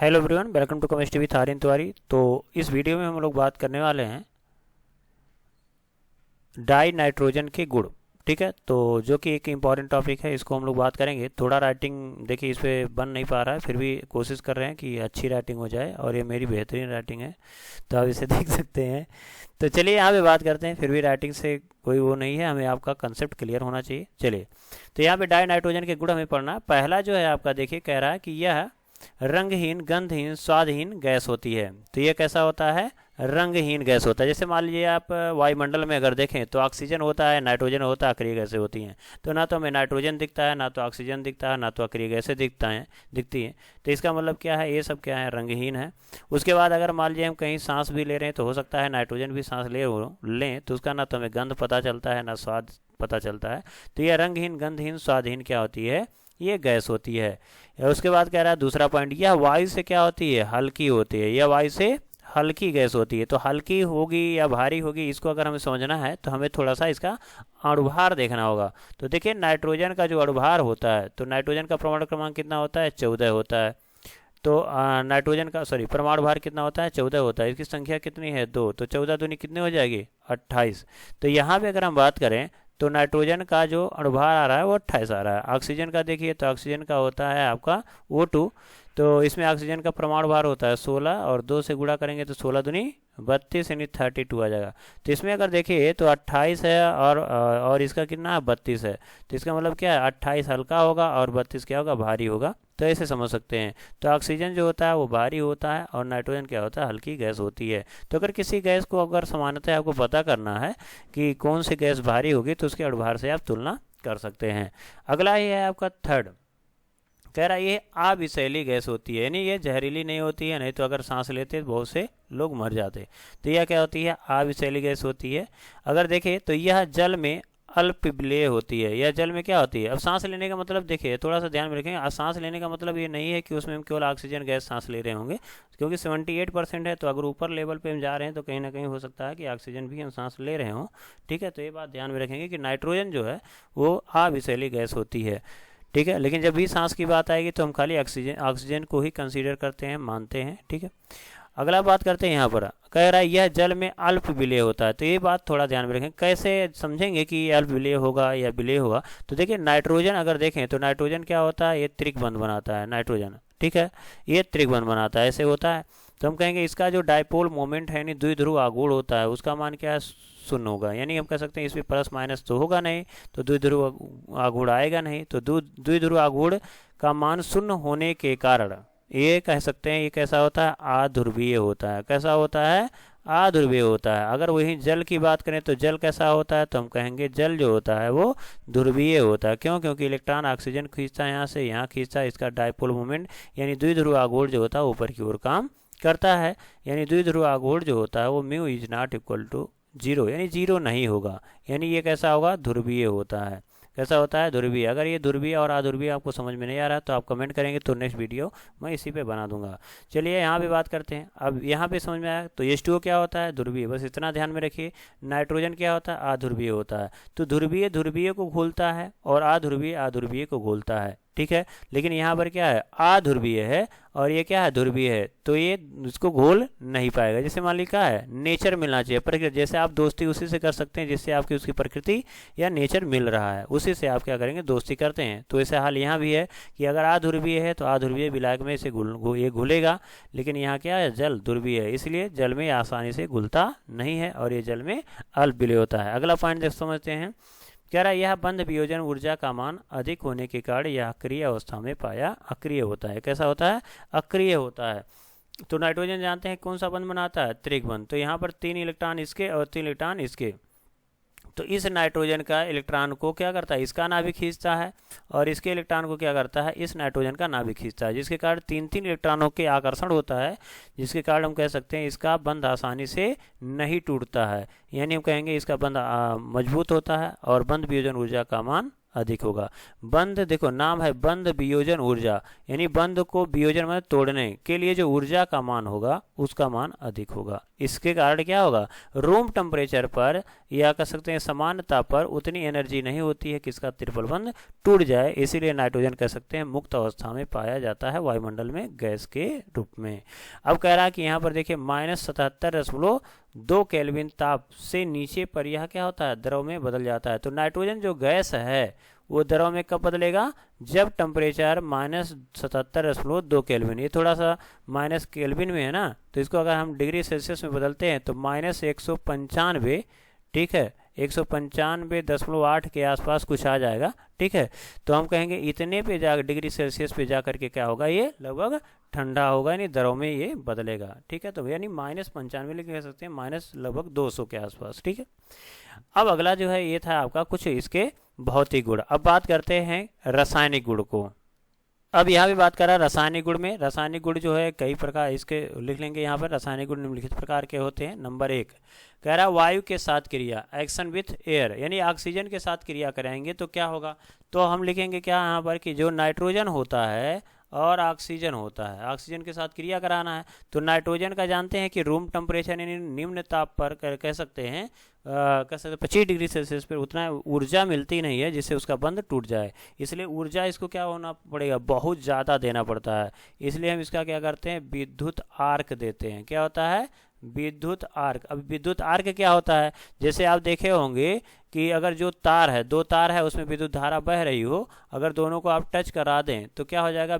Hello everyone, welcome to chemistry with Aryan Tiwari. तो इस video में हम लोग बात करने वाले हैं डाई नाइट्रोजन के गुण। ठीक है, तो जो कि एक इम्पॉर्टेंट टॉपिक है, इसको हम लोग बात करेंगे। थोड़ा राइटिंग देखिए इस पर बन नहीं पा रहा है, फिर भी कोशिश कर रहे हैं कि अच्छी राइटिंग हो जाए, और ये मेरी बेहतरीन राइटिंग है, तो आप इसे देख सकते हैं। तो चलिए यहाँ पे बात करते हैं। फिर भी राइटिंग से कोई वो नहीं है, हमें आपका कंसेप्ट क्लियर होना चाहिए। चलिए, तो यहाँ पे डाई नाइट्रोजन के गुण हमें पढ़ना। पहला जो है आपका, देखिए कह रहा है कि यह रंगहीन, गंधहीन, स्वादहीन गैस होती है। तो ये कैसा होता है? रंगहीन गैस होता है। जैसे मान लीजिए आप वायुमंडल में अगर देखें तो ऑक्सीजन होता है, नाइट्रोजन होता है, अक्रिय गैसें होती हैं। तो ना तो हमें नाइट्रोजन दिखता है, ना तो ऑक्सीजन दिखता है, ना तो अक्रिय गैसें दिखती हैं। तो इसका मतलब क्या है? ये सब क्या है? रंगहीन है। उसके बाद अगर मान लीजिए हम कहीं सांस भी ले रहे हैं, तो हो सकता है नाइट्रोजन भी सांस लें, तो उसका ना तो हमें गंध पता चलता है, ना स्वाद पता चलता है। तो यह रंगहीन, गंधहीन, स्वादहीन क्या होती है? ये गैस होती है। उसके बाद कह रहा है दूसरा पॉइंट, यह वायु से क्या होती है? हल्की होती है। यह वायु से हल्की गैस होती है। तो हल्की होगी या भारी होगी, इसको अगर हमें समझना है तो हमें थोड़ा सा इसका अणुभार देखना होगा। तो देखिए नाइट्रोजन का जो अणुभार होता है, तो नाइट्रोजन का परमाणु क्रमांक कितना होता है? 14 होता है। तो नाइट्रोजन का परमाणु भार कितना होता है? 14 होता है। इसकी संख्या कितनी है? 2। तो 14 दूनी कितनी हो जाएगी? 28। तो यहाँ पे अगर हम बात करें तो नाइट्रोजन का जो अणुभार आ रहा है वो 28 आ रहा है। ऑक्सीजन का देखिए, तो ऑक्सीजन का होता है आपका O2। तो इसमें ऑक्सीजन का परमाणु भार होता है 16, और 2 से गुणा करेंगे तो 16 दूनी 32 यानी 32 आ जाएगा। तो इसमें अगर देखिए तो 28 है, और इसका कितना है? 32 है। तो इसका मतलब क्या है? 28 हल्का होगा और 32 क्या होगा? भारी होगा। तो ऐसे समझ सकते हैं। तो ऑक्सीजन जो होता है वो भारी होता है, और नाइट्रोजन क्या होता है? हल्की गैस होती है। तो अगर किसी गैस को अगर समानतः आपको पता करना है कि कौन सी गैस भारी होगी, तो उसके अणुभार से आप तुलना कर सकते हैं। अगला ही है आपका थर्ड, कह रहा है ये अविषैली गैस होती है, यानी ये जहरीली नहीं होती है, नहीं तो अगर सांस लेते तो बहुत से लोग मर जाते। तो यह क्या होती है? अविषैली गैस होती है। अगर देखें तो यह जल में अल्प विलेय होती है। यह जल में क्या होती है? अब सांस लेने का मतलब देखिए, थोड़ा सा ध्यान में रखेंगे, सांस लेने का मतलब ये नहीं है कि उसमें हम केवल ऑक्सीजन गैस सांस ले रहे होंगे, क्योंकि 78% है। तो अगर ऊपर लेवल पे हम जा रहे हैं तो कहीं ना कहीं हो सकता है कि ऑक्सीजन भी हम सांस ले रहे हों। ठीक है, तो ये बात ध्यान में रखेंगे कि नाइट्रोजन जो है वो अविषैली गैस होती है। ठीक है, लेकिन जब भी सांस की बात आएगी तो हम खाली ऑक्सीजन को ही कंसीडर करते हैं, मानते हैं। ठीक है, अगला बात करते हैं। यहाँ पर कह रहा है यह जल में अल्प विलेय होता है। तो ये बात थोड़ा ध्यान में रखें। कैसे समझेंगे कि ये अल्प विलेय होगा या विलेय होगा? तो देखिए नाइट्रोजन अगर देखें तो नाइट्रोजन क्या होता है? ये त्रिकबंध बनाता है नाइट्रोजन। ठीक है, ये त्रिकबंध बनाता है, ऐसे होता है। तो हम कहेंगे इसका जो डायपोल मोमेंट है, यानी द्विध्रुव आघूर्ण होता है, उसका मान क्या है? 0 होगा। यानी हम कह सकते हैं इसमें प्लस माइनस तो होगा नहीं, तो द्विध्रुव आघूर्ण आएगा नहीं। तो द्विध्रुव आघूर्ण का मान 0 होने के कारण ये कह सकते हैं ये कैसा होता है? अध्रुवीय होता है। कैसा होता है? अध्रुवीय होता है। अगर वही जल की बात करें तो जल कैसा होता है? तो हम कहेंगे जल जो होता है वो ध्रुवीय होता है। क्यों? क्योंकि इलेक्ट्रॉन ऑक्सीजन खींचता है यहाँ से, यहाँ खींचता है। इसका डायपोल मोमेंट यानी द्विध्रुव आघूर्ण जो होता है ऊपर की ओर काम करता है। यानी द्विध्रुव आघूर्ण जो होता है वो mu is not equal to 0, यानी 0 नहीं होगा। यानी ये कैसा होगा? ध्रुवीय होता है। कैसा होता है? ध्रुवीय। अगर ये ध्रुवीय और अध्रुवीय आपको समझ में नहीं आ रहा तो आप कमेंट करेंगे, तो नेक्स्ट वीडियो मैं इसी पे बना दूंगा। चलिए यहाँ पे बात करते हैं। अब यहाँ पे समझ में आया। तो H2O क्या होता है? ध्रुवीय। बस इतना ध्यान में रखिए। नाइट्रोजन क्या होता है? अध्रुवीय होता है। तो ध्रुवीय ध्रुवीय को घोलता है, और अध्रुवीय अध्रुवीय को घोलता है। ठीक है, लेकिन यहाँ पर क्या है? अध्रुवीय है, और ये क्या है? ध्रुवीय है। तो ये इसको घोल नहीं पाएगा। जैसे मान ली क्या है? नेचर मिलना चाहिए, प्रकृति। जैसे आप दोस्ती उसी से कर सकते हैं जिससे आपकी उसकी प्रकृति या नेचर मिल रहा है, उसी से आप क्या करेंगे? दोस्ती करते हैं। तो ऐसा हाल यहाँ भी है कि अगर अध्रुवीय है तो अध्रुवीय विलायक में इसे ये घुलेगा। लेकिन यहाँ क्या है? जल ध्रुवीय है, इसलिए जल में आसानी से घुलता नहीं है, और ये जल में अल्प विलेय होता है। अगला पॉइंट देख समझते हैं। कह रहा है यह बंध वियोजन ऊर्जा का मान अधिक होने के कारण यह अक्रिय अवस्था में पाया अक्रिय होता है। कैसा होता है? अक्रिय होता है। तो नाइट्रोजन जानते हैं कौन सा बंध बनाता है? त्रिकबंध। तो यहाँ पर 3 इलेक्ट्रॉन इसके और 3 इलेक्ट्रॉन इसके। तो इस नाइट्रोजन का इलेक्ट्रॉन को क्या करता है? इसका नाभिक खींचता है, और इसके इलेक्ट्रॉन को क्या करता है? इस नाइट्रोजन का नाभिक खींचता है, जिसके कारण 3-3 इलेक्ट्रॉनों के आकर्षण होता है, जिसके कारण हम कह सकते हैं इसका बंध आसानी से नहीं टूटता है। यानी हम कहेंगे इसका बंध मजबूत होता है, और बंध वियोजन ऊर्जा का मान अधिक होगा। बंध देखो नाम है बंध वियोजन ऊर्जा, यानी बंध को वियोजन में तोड़ने के लिए जो ऊर्जा का मान होगा उसका मान अधिक होगा। इसके कारण क्या होगा, रूम टेम्परेचर पर या कह सकते हैं समान ताप पर उतनी एनर्जी नहीं होती है कि इसका त्रिपल बंध टूट जाए, इसीलिए नाइट्रोजन कह सकते हैं मुक्त अवस्था में पाया जाता है वायुमंडल में गैस के रूप में। अब कह रहा है कि यहाँ पर देखिए -77.2 केल्विन ताप से नीचे पर यह क्या होता है, द्रव में बदल जाता है। तो नाइट्रोजन जो गैस है वो द्रव में कब बदलेगा, जब टेम्परेचर -77.2 केल्विन, ये थोड़ा सा माइनस केल्विन में है ना, तो इसको अगर हम डिग्री सेल्सियस में बदलते हैं तो -195, ठीक है, 195.8 के आसपास कुछ आ जाएगा, ठीक है। तो हम कहेंगे इतने पे जा डिग्री सेल्सियस पे जा करके क्या होगा, ये लगभग ठंडा होगा, यानी द्रव में ये बदलेगा, ठीक है। तो यानी -95 लिख कह सकते हैं, माइनस लगभग 200 के आसपास, ठीक है। अब अगला जो है ये था आपका कुछ इसके भौतिक गुण। अब बात करते हैं रासायनिक गुण को। अब यहाँ भी बात करा रासायनिक गुण में। रासायनिक गुण जो है कई प्रकार इसके लिख लेंगे यहाँ पर। रासायनिक गुण निम्नलिखित प्रकार के होते हैं। नंबर 1 कह रहा वायु के साथ क्रिया, एक्शन विथ एयर, यानी ऑक्सीजन के साथ क्रिया कराएंगे तो क्या होगा, तो हम लिखेंगे क्या यहाँ पर कि जो नाइट्रोजन होता है और ऑक्सीजन होता है, ऑक्सीजन के साथ क्रिया कराना है। तो नाइट्रोजन का जानते हैं कि रूम टेम्परेचर यानी निम्न ताप पर कह सकते हैं 25 डिग्री सेल्सियस पर उतना ऊर्जा मिलती नहीं है जिससे उसका बंध टूट जाए, इसलिए ऊर्जा इसको क्या होना पड़ेगा, बहुत ज़्यादा देना पड़ता है। इसलिए हम इसका क्या करते हैं, विद्युत आर्क देते हैं। क्या होता है, विद्युत आर्क। अब विद्युत आर्क क्या होता है, जैसे आप देखे होंगे कि अगर जो तार है, दो तार है, उसमें विद्युत धारा बह रही हो, अगर दोनों को आप टच करा दें तो क्या हो जाएगा,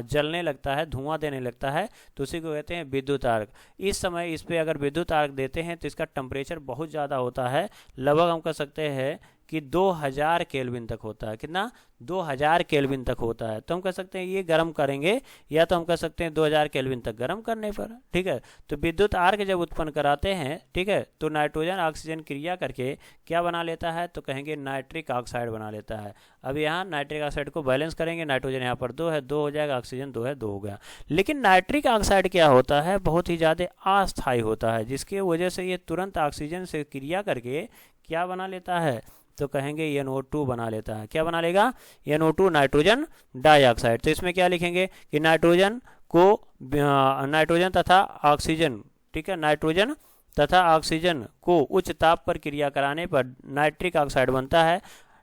जलने लगता है, धुआं देने लगता है, तो उसी को कहते हैं विद्युत आर्क। इस समय इस पर अगर विद्युत आर्क देते हैं तो इसका टेम्परेचर बहुत ज़्यादा होता है, लगभग हम कह सकते हैं कि 2000 केल्विन तक होता है। कितना, 2000 केल्विन तक होता है। तो हम कह सकते हैं ये गर्म करेंगे, या तो हम कह सकते हैं 2000 केल्विन तक गर्म करने पर, ठीक है। तो विद्युत आर्क जब उत्पन्न कराते हैं, ठीक है, तो नाइट्रोजन ऑक्सीजन क्रिया करके क्या बना लेता है, तो कहेंगे नाइट्रिक ऑक्साइड बना लेता है। अब यहाँ नाइट्रिक ऑक्साइड को बैलेंस करेंगे, नाइट्रोजन यहाँ पर 2 है, 2 हो जाएगा, ऑक्सीजन 2 है, 2 हो गया। लेकिन नाइट्रिक ऑक्साइड क्या होता है, बहुत ही ज़्यादा अस्थायी होता है, जिसकी वजह से ये तुरंत ऑक्सीजन से क्रिया करके क्या बना लेता है, तो कहेंगे NO2 बना लेता है। क्या बना लेगा, NO2 नाइट्रोजन डाइऑक्साइड। तो इसमें क्या लिखेंगे कि नाइट्रोजन को नाइट्रोजन तथा ऑक्सीजन, ठीक है, नाइट्रोजन तथा ऑक्सीजन को उच्च ताप पर क्रिया कराने पर नाइट्रिक ऑक्साइड बनता है,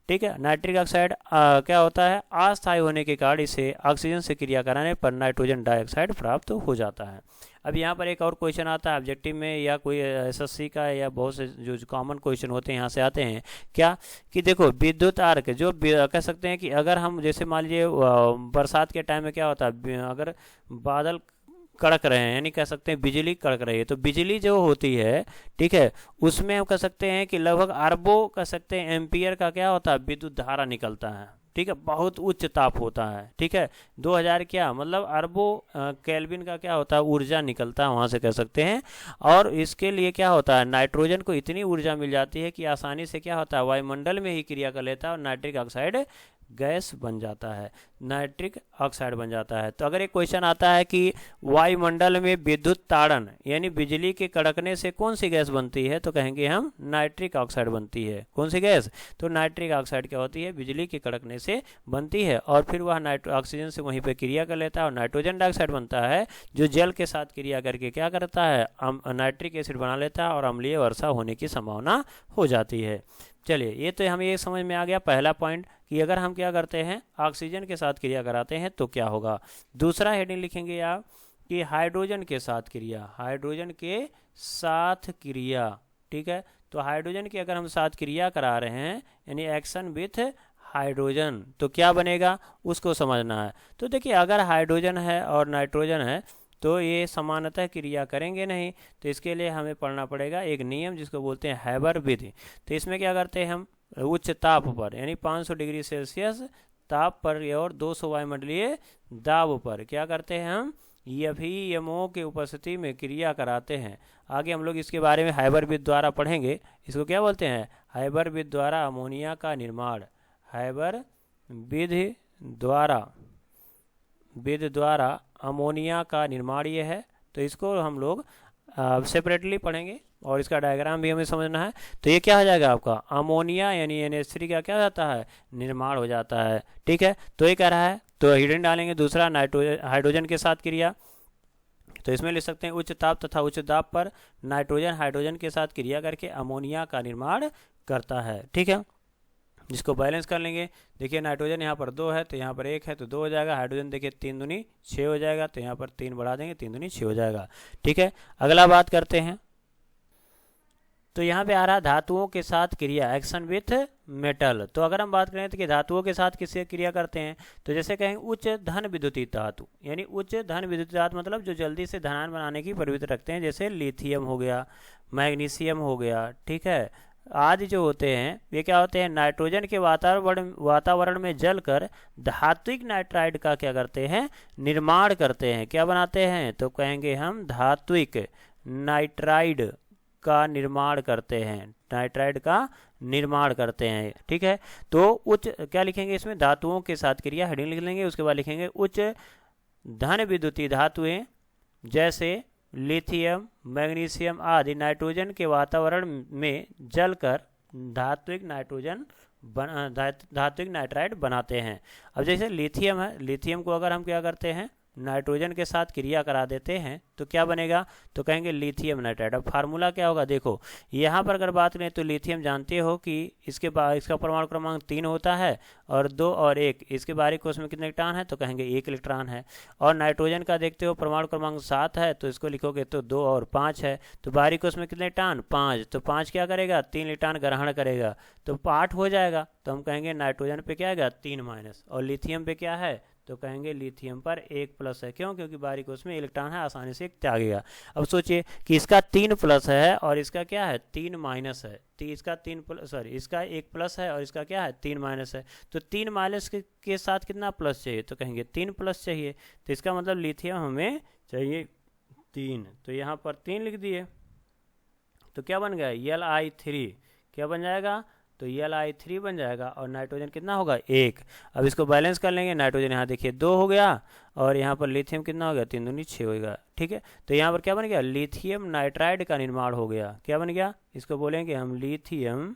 ठीक है। नाइट्रिक ऑक्साइड क्या होता है, अस्थायी होने के कारण इसे ऑक्सीजन से क्रिया कराने पर नाइट्रोजन डाइऑक्साइड प्राप्त हो जाता है। अब यहाँ पर एक और क्वेश्चन आता है ऑब्जेक्टिव में, या कोई SSC का, या बहुत से जो कॉमन क्वेश्चन होते हैं यहाँ से आते हैं। क्या कि देखो विद्युत आर्क जो कह सकते हैं कि अगर हम जैसे मान लीजिए बरसात के टाइम में क्या होता है, अगर बादल कड़क रहे हैं, यानी कह सकते हैं बिजली कड़क रही है, तो बिजली जो होती है, ठीक है, उसमें हम कह सकते हैं कि लगभग अरबों कह सकते हैं एम्पियर का क्या होता है, विद्युत धारा निकलता है, ठीक है, बहुत उच्च ताप होता है, ठीक है। 2000 क्या मतलब अरबों केल्विन का क्या होता है, ऊर्जा निकलता है वहाँ से कह सकते हैं। और इसके लिए क्या होता है, नाइट्रोजन को इतनी ऊर्जा मिल जाती है कि आसानी से क्या होता है, वायुमंडल में ही क्रिया कर लेता है और नाइट्रिक ऑक्साइड गैस बन जाता है, नाइट्रिक ऑक्साइड बन जाता है। तो अगर एक क्वेश्चन आता है कि वायुमंडल में विद्युत ताड़न यानी बिजली के कड़कने से कौन सी गैस बनती है, तो कहेंगे हम नाइट्रिक ऑक्साइड बनती है। कौन सी गैस, तो नाइट्रिक ऑक्साइड क्या होती है, बिजली के कड़कने से बनती है, और फिर वह ऑक्सीजन से वहीं पर क्रिया कर लेता है और नाइट्रोजन डाइऑक्साइड बनता है, जो जल के साथ क्रिया करके क्या करता है, नाइट्रिक एसिड बना लेता है और अम्लीय वर्षा होने की संभावना हो जाती है। चलिए, ये तो हमें ये समझ में आ गया पहला पॉइंट कि अगर हम क्या करते हैं, ऑक्सीजन के साथ क्रिया कराते हैं तो क्या होगा। दूसरा हेडिंग लिखेंगे आप कि हाइड्रोजन के साथ क्रिया, हाइड्रोजन के साथ क्रिया, ठीक है। तो हाइड्रोजन की अगर हम साथ क्रिया करा रहे हैं यानी एक्शन विथ हाइड्रोजन, तो क्या बनेगा उसको समझना है। तो देखिए, अगर हाइड्रोजन है और नाइट्रोजन है तो ये समानतः क्रिया करेंगे नहीं, तो इसके लिए हमें पढ़ना पड़ेगा एक नियम जिसको बोलते हैं हैबर विधि। तो इसमें क्या करते हैं हम, उच्च ताप पर यानी 500 डिग्री सेल्सियस ताप पर और 200 वायुमंडलीय दाब पर क्या करते हैं हम, यमों की उपस्थिति में क्रिया कराते हैं। आगे हम लोग इसके बारे में हाइबर विधि द्वारा पढ़ेंगे। इसको क्या बोलते हैं, हाइबर विधि द्वारा अमोनिया का निर्माण, हाइबर विधि द्वारा अमोनिया का निर्माण ये है। तो इसको हम लोग सेपरेटली पढ़ेंगे और इसका डायग्राम भी हमें समझना है। तो ये क्या हो जाएगा आपका, अमोनिया यानी NH3 का क्या जाता है, निर्माण हो जाता है, ठीक है। तो ये कह रहा है, तो हिडन डालेंगे। दूसरा हाइड्रोजन के साथ क्रिया, तो इसमें लिख सकते हैं उच्च ताप तथा उच्च दाब पर नाइट्रोजन हाइड्रोजन के साथ क्रिया करके अमोनिया का निर्माण करता है। ठीक है, जिसको बैलेंस कर लेंगे। देखिए नाइट्रोजन यहाँ पर 2 है तो यहाँ पर 1 है तो 2 हो जाएगा। हाइड्रोजन देखिए 3 दूनी 6 हो जाएगा तो यहाँ पर 3 बढ़ा देंगे, 3 दूनी 6 हो जाएगा। ठीक है, अगला बात करते हैं। तो यहाँ पे आ रहा धातुओं के साथ क्रिया, एक्शन विथ मेटल। तो अगर हम बात करें तो कि धातुओं के साथ किससे क्रिया करते हैं, तो जैसे कहेंगे उच्च धन विद्युतीय धातु, यानी उच्च धन विद्युतीय धातु मतलब जो जल्दी से धनायन बनाने की प्रवृत्ति रखते हैं, जैसे लिथियम हो गया, मैग्नीशियम हो गया, ठीक है, आदि जो होते हैं वे क्या होते हैं, नाइट्रोजन के वातावरण में जलकर धात्विक नाइट्राइड का क्या करते हैं, निर्माण करते हैं। क्या बनाते हैं, तो कहेंगे हम धात्विक नाइट्राइड का निर्माण करते हैं, नाइट्राइड का निर्माण करते हैं। ठीक है, तो उच्च क्या लिखेंगे इसमें, धातुओं के साथ क्रिया, हेडिंग लिख लेंगे। उसके बाद लिखेंगे उच्च धन विद्युतीय धातुएं जैसे लिथियम मैग्नीशियम आदि नाइट्रोजन के वातावरण में जलकर धात्विक नाइट्राइड बनाते हैं। अब जैसे लिथियम है, लिथियम को अगर हम क्या करते हैं, नाइट्रोजन के साथ क्रिया करा देते हैं तो क्या बनेगा, तो कहेंगे लिथियम नाइट्राइड। अब फार्मूला क्या होगा, देखो यहाँ पर अगर बात करें तो लिथियम जानते हो कि इसका परमाणु क्रमांक 3 होता है और 2 और 1, इसके बारीक कोश में कितने इलेक्ट्रॉन है, तो कहेंगे 1 इलेक्ट्रॉन है। और नाइट्रोजन का देखते हो परमाणु क्रमांक 7 है तो इसको लिखोगे तो 2 और 5 है, तो बारीक कोश में कितने इलेक्ट्रॉन, 5, तो 5 क्या करेगा, 3 इलेक्ट्रॉन ग्रहण करेगा तो 8 हो जाएगा। तो हम कहेंगे नाइट्रोजन पे क्या आएगा 3 माइनस, और लिथियम पे क्या है, तो कहेंगे लिथियम पर 1 प्लस है। क्यों, क्योंकि बारीक उसमें इलेक्ट्रॉन है, आसानी से त्यागेगा। अब सोचिए कि इसका 3 प्लस है और इसका क्या है 3 माइनस है, तो इसका 1 प्लस है और इसका क्या है 3 माइनस है, तो 3 माइनस के साथ कितना प्लस चाहिए, तो कहेंगे 3 प्लस चाहिए। तो इसका मतलब लिथियम हमें चाहिए 3, तो यहाँ पर 3 लिख दिए तो क्या बन गया Li3, क्या बन जाएगा, तो Li3 बन जाएगा। और नाइट्रोजन कितना होगा 1। अब इसको बैलेंस कर लेंगे, नाइट्रोजन यहाँ देखिए 2 हो गया और यहाँ पर लिथियम कितना हो गया 3 दूनी 6 होगा। ठीक है, तो यहाँ पर क्या बन गया, लिथियम नाइट्राइड का निर्माण हो गया। क्या बन गया, इसको बोलेंगे हम लिथियम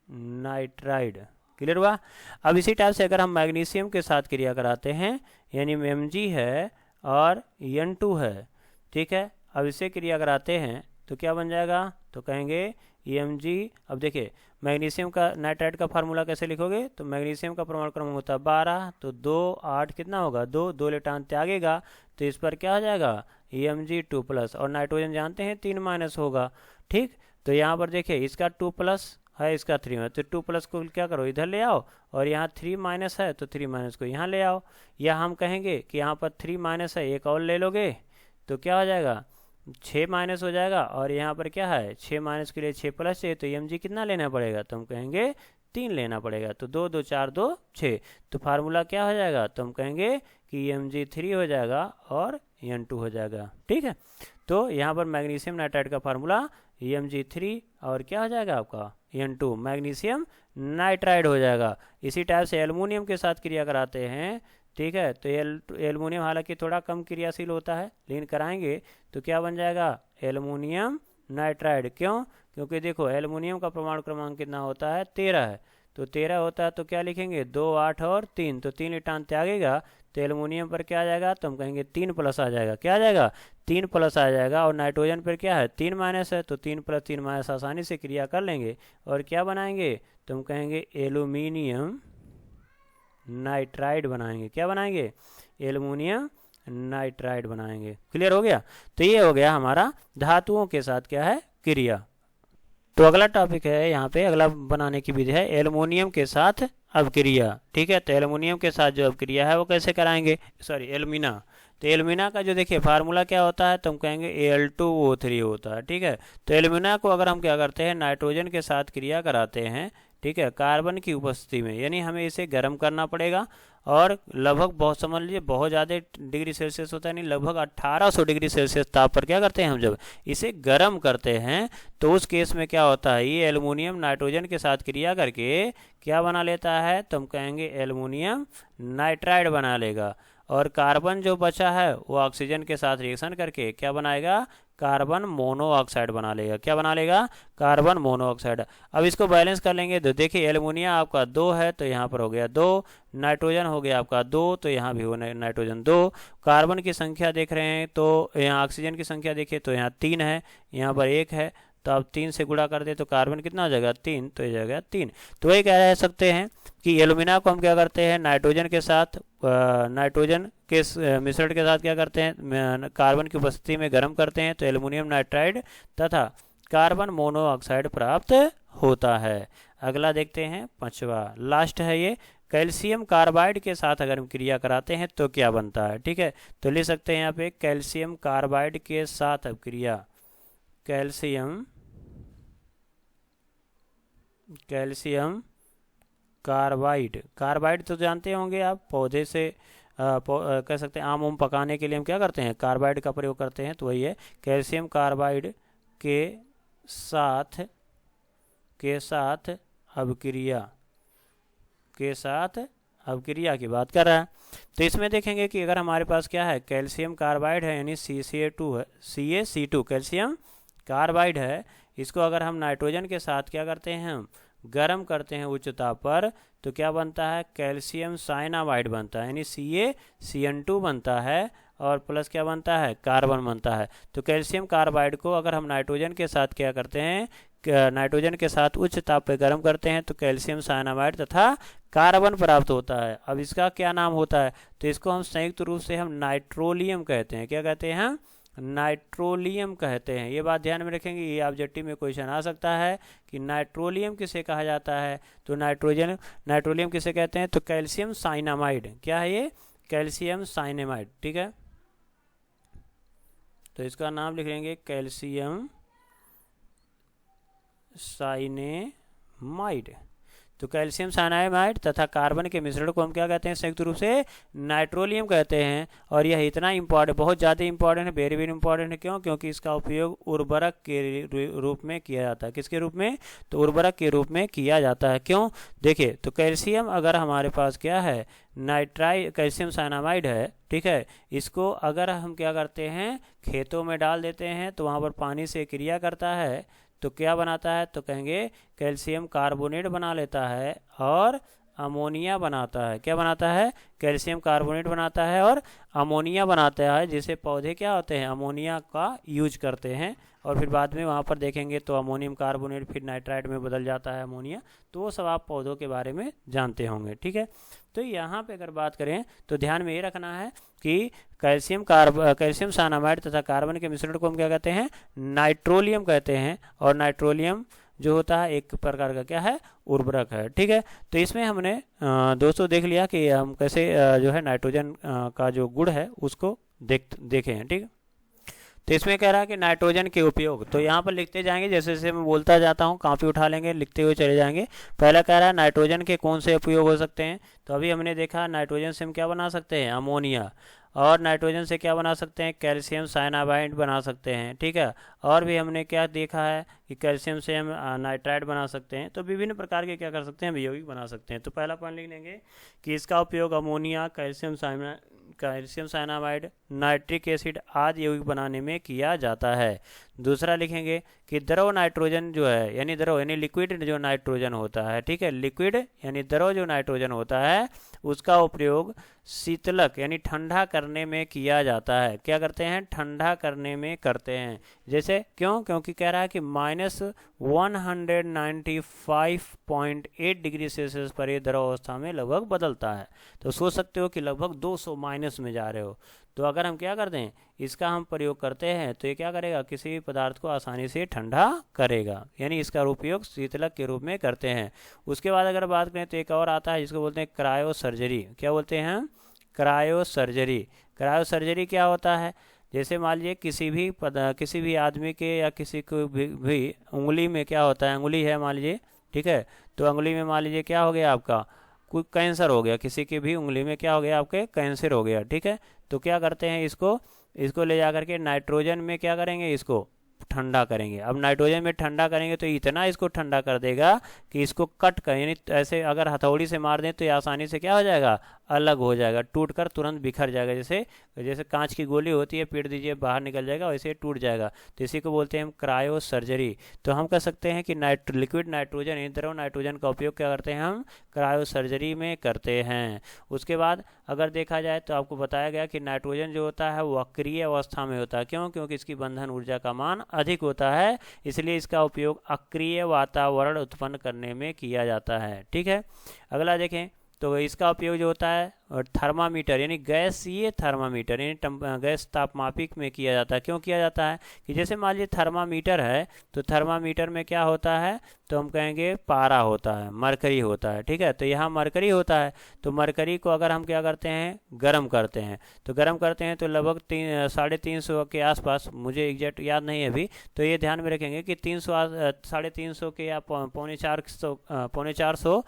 नाइट्राइड। क्लियर हुआ। अब इसी टाइप से अगर हम मैग्नीशियम के साथ क्रिया कराते हैं, यानी Mg है और N2 है, ठीक है, अब इससे क्रिया कराते हैं तो क्या बन जाएगा, तो कहेंगे Mg। अब देखिए मैग्नीशियम का नाइट्राइड का फार्मूला कैसे लिखोगे, तो मैग्नीशियम का परमाणु क्रमांक होता है 12, तो 2 8 कितना होगा 2 इलेक्ट्रॉन त्यागेगा तो इस पर क्या हो जाएगा Mg2 प्लस, और नाइट्रोजन जानते हैं 3 माइनस होगा। ठीक, तो यहाँ पर देखिए इसका 2 प्लस है, इसका 3 है, तो 2 प्लस को क्या करो इधर ले आओ, और यहाँ 3 माइनस है तो 3 माइनस को यहाँ ले आओ, या हम कहेंगे कि यहाँ पर 3 माइनस है, एक और ले लोगे तो क्या हो जाएगा 6 माइनस हो जाएगा, और यहाँ पर क्या है 6 माइनस के लिए 6 प्लस चाहिए, तो Mg कितना लेना पड़ेगा, तो हम कहेंगे 3 लेना पड़ेगा, तो 2 2 4 2 6, तो फार्मूला क्या हो जाएगा, तो हम कहेंगे कि Mg3 हो जाएगा और N2 हो जाएगा। ठीक है, तो यहाँ पर मैग्नीशियम नाइट्राइड का फार्मूला Mg3 और क्या हो जाएगा आपका N2, मैग्नीशियम नाइट्राइड हो जाएगा। इसी टाइप से एल्युमिनियम के साथ क्रिया कराते हैं, ठीक है, तो एल्युमिनियम हालांकि थोड़ा कम क्रियाशील होता है, लेकिन कराएंगे तो क्या बन जाएगा एल्युमिनियम नाइट्राइड। क्यों, क्योंकि देखो एल्युमिनियम का परमाणु क्रमांक कितना होता है 13 है, तो 13 होता है तो क्या लिखेंगे 2 8 और 3, तो 3 इलेक्ट्रॉन त्यागेगा तो एल्युमिनियम पर क्या आ जाएगा, तो हम कहेंगे 3 प्लस आ जाएगा। क्या आ जाएगा 3 प्लस आ जाएगा, और नाइट्रोजन पर क्या है 3 माइनस है, तो 3 प्लस 3 माइनस आसानी से क्रिया कर लेंगे और क्या बनाएंगे, तो हम कहेंगे एल्युमिनियम नाइट्राइड बनाएंगे। क्या बनाएंगे, एल्युमिनियम नाइट्राइड बनाएंगे। क्लियर हो गया। तो ये हो गया हमारा धातुओं के साथ क्या है क्रिया। तो अगला टॉपिक है यहाँ पे, अगला बनाने की विधि है एल्युमिनियम के साथ अपक्रिया। ठीक है, तो एल्युमिनियम के साथ जो अपक्रिया है वो कैसे कराएंगे, सॉरी एल्यूमिना। तो एल्यूमिना का जो देखिए फार्मूला क्या होता है, तो हम कहेंगे Al2O3 होता है। ठीक है, तो एल्यूमिना को अगर हम क्या करते हैं नाइट्रोजन के साथ क्रिया कराते हैं, ठीक है, कार्बन की उपस्थिति में, यानी हमें इसे गर्म करना पड़ेगा, और लगभग बहुत समझ लीजिए बहुत ज़्यादा डिग्री सेल्सियस होता है, नहीं लगभग 1800 डिग्री सेल्सियस ताप पर क्या करते हैं हम जब इसे गर्म करते हैं, तो उस केस में क्या होता है ये एल्युमिनियम नाइट्रोजन के साथ क्रिया करके क्या बना लेता है, तो हम कहेंगे एल्युमिनियम नाइट्राइड बना लेगा, और कार्बन जो बचा है वो ऑक्सीजन के साथ रिएक्शन करके क्या बनाएगा, कार्बन मोनोऑक्साइड बना लेगा। क्या बना लेगा? Carbon monoxide. अब इसको बैलेंस कर लेंगे तो देखिए एल्युमिनियम आपका 2 है तो यहाँ पर हो गया 2, नाइट्रोजन हो गया आपका 2 तो यहाँ भी हो नाइट्रोजन 2, कार्बन की संख्या देख रहे हैं तो यहाँ ऑक्सीजन की संख्या देखिए तो यहाँ 3 है, यहाँ पर 1 है, तो अब 3 से गुणा कर दे तो कार्बन कितना हो जाएगा? 3, तो ये जाएगा 3। तो वही कह रह सकते हैं कि एल्युमिना को हम क्या करते हैं, नाइट्रोजन के साथ नाइट्रोजन के मिश्रण के साथ क्या करते हैं, कार्बन की उपस्थिति में गर्म करते हैं तो एल्युमिनियम नाइट्राइड तथा कार्बन मोनोऑक्साइड प्राप्त होता है। अगला देखते हैं, पांचवा लास्ट है ये, कैल्शियम कार्बाइड के साथ अगर हम क्रिया कराते हैं तो क्या बनता है। ठीक है, तो लिख सकते हैं यहाँ पे कैल्शियम कार्बाइड के साथ अब क्रिया, कैल्शियम कार्बाइड, कार्बाइड तो जानते होंगे आप, पौधे से कह सकते हैं आम पकाने के लिए हम क्या करते हैं, कार्बाइड का प्रयोग करते हैं, तो वही है कैल्शियम कार्बाइड के साथ अभिक्रिया की बात कर रहा है। तो इसमें देखेंगे कि अगर हमारे पास क्या है, कैल्शियम कार्बाइड है यानी CaC2 है, CaC2 कैल्शियम कार्बाइड है, इसको अगर हम नाइट्रोजन के साथ क्या करते हैं, हम गर्म करते हैं उच्च ताप पर, तो क्या बनता है, कैल्शियम साइनामाइड बनता है, यानी CaCN2 बनता है और प्लस क्या बनता है, कार्बन बनता है। तो कैल्शियम कार्बाइड को अगर हम नाइट्रोजन के साथ क्या करते हैं, नाइट्रोजन के साथ उच्च ताप पर गर्म करते हैं तो कैल्शियम साइनामाइड तथा कार्बन प्राप्त होता है। अब इसका क्या नाम होता है, तो इसको हम संयुक्त रूप से हम नाइट्रोलियम कहते हैं। क्या कहते हैं हम? नाइट्रोलियम कहते हैं। ये बात ध्यान में रखेंगे, ये ऑब्जेक्टिव में क्वेश्चन आ सकता है कि नाइट्रोलियम किसे कहा जाता है, तो नाइट्रोलियम किसे कहते हैं, तो कैल्शियम साइनामाइड। क्या है ये? Calcium cyanamide. ठीक है, तो इसका नाम लिख लेंगे कैल्शियम साइनेमाइड। तो कैल्शियम साइनामाइड तथा कार्बन के मिश्रण को हम क्या कहते हैं, संयुक्त रूप से नाइट्रोलियम कहते हैं। और यह इतना इम्पॉर्टेंट, बहुत ज़्यादा इम्पॉर्टेंट है, वेरी वेरी इम्पॉर्टेंट है। क्यों? क्योंकि इसका उपयोग उर्वरक के रूप में किया जाता है। किसके रूप में? तो उर्वरक के रूप में किया जाता है। क्यों? देखिए, तो कैल्शियम अगर हमारे पास क्या है, कैल्शियम साइनामाइड है, ठीक है, इसको अगर हम क्या करते हैं, खेतों में डाल देते हैं तो वहाँ पर पानी से क्रिया करता है तो क्या बनाता है, तो कहेंगे कैल्शियम कार्बोनेट बना लेता है और अमोनिया बनाता है। क्या बनाता है? कैल्शियम कार्बोनेट बनाता है और अमोनिया बनाता है, जिसे पौधे क्या होते हैं, अमोनिया का यूज करते हैं। और फिर बाद में वहाँ पर देखेंगे तो अमोनियम कार्बोनेट फिर नाइट्राइड में बदल जाता है अमोनिया। तो वो सब आप पौधों के बारे में जानते होंगे। ठीक है, तो यहाँ पे अगर बात करें तो ध्यान में ये रखना है कि कैल्शियम साइनामाइड तथा कार्बन के मिश्रण को हम क्या कहते हैं, नाइट्रोलियम कहते हैं। और नाइट्रोलियम जो होता है एक प्रकार का क्या है, उर्वरक है। ठीक है, तो इसमें हमने दोस्तों देख लिया कि हम कैसे जो है नाइट्रोजन का जो गुण है उसको देखे हैं। ठीक है, तो इसमें कह रहा है कि नाइट्रोजन के उपयोग, तो यहाँ पर लिखते जाएंगे, जैसे जैसे मैं बोलता जाता हूँ, कॉपी उठा लेंगे, लिखते हुए चले जाएंगे। पहला कह रहा है नाइट्रोजन के कौन से उपयोग हो सकते हैं, तो अभी हमने देखा नाइट्रोजन से हम क्या बना सकते हैं, अमोनिया। और नाइट्रोजन से क्या बना सकते हैं, कैल्शियम साइनामाइड बना सकते हैं। ठीक है, और भी हमने क्या देखा है कि कैल्शियम से हम नाइट्राइड बना सकते हैं। तो विभिन्न प्रकार के क्या कर सकते हैं, हम यौगिक बना सकते हैं। तो पहला पॉइंट लिख लेंगे कि इसका उपयोग ammonia, calcium cyanamide, nitric acid आदि यौगिक बनाने में किया जाता है। दूसरा लिखेंगे कि द्रव नाइट्रोजन जो है, यानी द्रव यानी लिक्विड जो नाइट्रोजन होता है, ठीक है, लिक्विड यानी द्रव जो नाइट्रोजन होता है उसका उपयोग शीतलक यानी ठंडा करने में किया जाता है। क्या करते हैं, ठंडा करने में करते हैं। जैसे क्यों? क्योंकि कह रहा है कि -195.8 डिग्री सेल्सियस पर ये द्रव अवस्था में लगभग बदलता है। तो सोच सकते हो कि लगभग 200 माइनस में जा रहे हो। तो अगर हम क्या कर दें, इसका हम प्रयोग करते हैं तो ये क्या करेगा, किसी भी पदार्थ को आसानी से ठंडा करेगा, यानी इसका उपयोग शीतलक के रूप में करते हैं। उसके बाद अगर बात करें तो एक और आता है जिसको बोलते हैं क्रायो सर्जरी। क्या बोलते हैं, क्रायो सर्जरी। क्रायो सर्जरी क्या होता है, जैसे मान लीजिए किसी भी आदमी के या किसी को भी उंगली में क्या होता है, उंगली है मान लीजिए, ठीक है, तो उंगली में मान लीजिए क्या हो गया, आपका कोई कैंसर हो गया, किसी की भी उंगली में क्या हो गया, आपके कैंसर हो गया। ठीक है, तो क्या करते हैं, इसको ले जा करके नाइट्रोजन में क्या करेंगे, इसको ठंडा करेंगे। अब नाइट्रोजन में ठंडा करेंगे तो इतना इसको ठंडा कर देगा कि इसको कट कर, यानी ऐसे अगर हथौड़ी से मार दें तो ये आसानी से क्या हो जाएगा, अलग हो जाएगा, टूटकर तुरंत बिखर जाएगा। जैसे जैसे कांच की गोली होती है, पीट दीजिए बाहर निकल जाएगा, वैसे टूट जाएगा। तो इसी को बोलते हैं हम क्रायो सर्जरी। तो हम कह सकते हैं कि लिक्विड नाइट्रोजन यानी द्रव नाइट्रोजन का उपयोग क्या करते हैं हम, क्रायो सर्जरी में करते हैं। उसके बाद अगर देखा जाए तो आपको बताया गया कि नाइट्रोजन जो होता है वो अक्रिय अवस्था में होता है। क्यों? क्योंकि इसकी बंधन ऊर्जा का मान अधिक होता है, इसलिए इसका उपयोग अक्रिय वातावरण उत्पन्न करने में किया जाता है। ठीक है, अगला देखें तो इसका उपयोग जो होता है और थर्मामीटर यानी गैसीय थर्मामीटर यानी गैस तापमापिक में किया जाता है। क्यों किया जाता है कि जैसे मान लीजिए थर्मामीटर है, तो थर्मामीटर में क्या होता है, तो हम कहेंगे पारा होता है, मरकरी होता है। ठीक है, तो यहाँ मरकरी होता है, तो मरकरी को अगर हम क्या करते हैं, गर्म करते हैं, तो गर्म करते हैं तो लगभग 350 के आसपास, मुझे एग्जैक्ट याद नहीं है अभी, तो ये ध्यान में रखेंगे कि 350 के या 450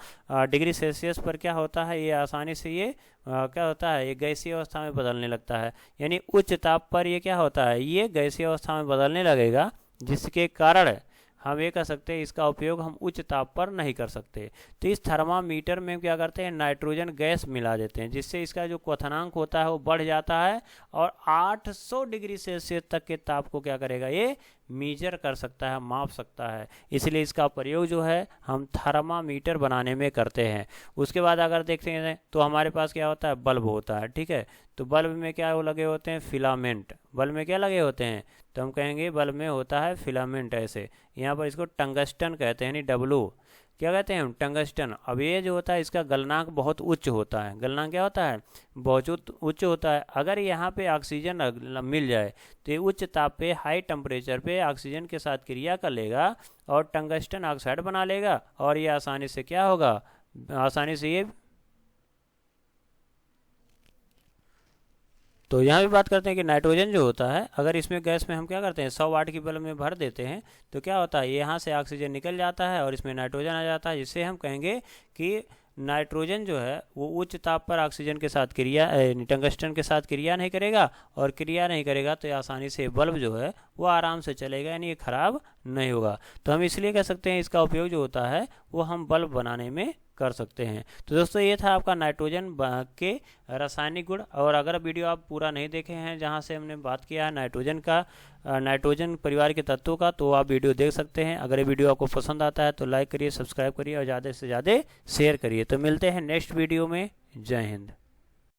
डिग्री सेल्सियस पर क्या होता है, ये आसानी से ये क्या होता है, ये गैसीय अवस्था में बदलने लगता है। यानी उच्च ताप पर ये क्या होता है, ये गैसीय अवस्था में बदलने लगेगा, जिसके कारण हम ये कह सकते हैं इसका उपयोग हम उच्च ताप पर नहीं कर सकते। तो इस थर्मामीटर में क्या करते हैं, नाइट्रोजन गैस मिला देते हैं, जिससे इसका जो क्वथनांक होता है वो बढ़ जाता है और 800 डिग्री सेल्सियस तक के ताप को क्या करेगा, ये मीजर कर सकता है, माप सकता है। इसलिए इसका प्रयोग जो है हम थर्मामीटर बनाने में करते हैं। उसके बाद अगर देखते हैं तो हमारे पास क्या होता है, बल्ब होता है। ठीक है, तो बल्ब में क्या वो लगे होते हैं, फिलामेंट। बल्ब में क्या लगे होते हैं, तो हम कहेंगे बल्ब में होता है फिलामेंट। ऐसे यहाँ पर इसको टंगस्टन कहते हैं, यानी डब्लू क्या कहते हैं हम, टंगस्टन। अब ये जो होता है इसका गलनांक बहुत उच्च होता है। गलनांक क्या होता है, बहुत उच्च होता है। अगर यहाँ पे ऑक्सीजन मिल जाए तो ये उच्च ताप पे, हाई टेम्परेचर पे ऑक्सीजन के साथ क्रिया कर लेगा और टंगस्टन ऑक्साइड बना लेगा, और ये आसानी से क्या होगा, आसानी से ये। तो यहाँ भी बात करते हैं कि नाइट्रोजन जो होता है, अगर इसमें गैस में हम क्या करते हैं, 100 वाट की बल्ब में भर देते हैं, तो क्या होता है, यहाँ से ऑक्सीजन निकल जाता है और इसमें नाइट्रोजन आ जाता है, जिससे हम कहेंगे कि नाइट्रोजन जो है वो उच्च ताप पर ऑक्सीजन के साथ क्रिया, टंगस्टन के साथ क्रिया नहीं करेगा, और क्रिया नहीं करेगा तो आसानी से बल्ब जो है वो आराम से चलेगा, यानी ये खराब नहीं होगा। तो हम इसलिए कह सकते हैं इसका उपयोग जो होता है वो हम बल्ब बनाने में कर सकते हैं। तो दोस्तों ये था आपका नाइट्रोजन के रासायनिक गुण। और अगर वीडियो आप पूरा नहीं देखे हैं जहां से हमने बात किया है नाइट्रोजन का, नाइट्रोजन परिवार के तत्वों का, तो आप वीडियो देख सकते हैं। अगर ये वीडियो आपको पसंद आता है तो लाइक करिए, सब्सक्राइब करिए और ज़्यादा से ज़्यादा शेयर करिए। तो मिलते हैं नेक्स्ट वीडियो में। जय हिंद।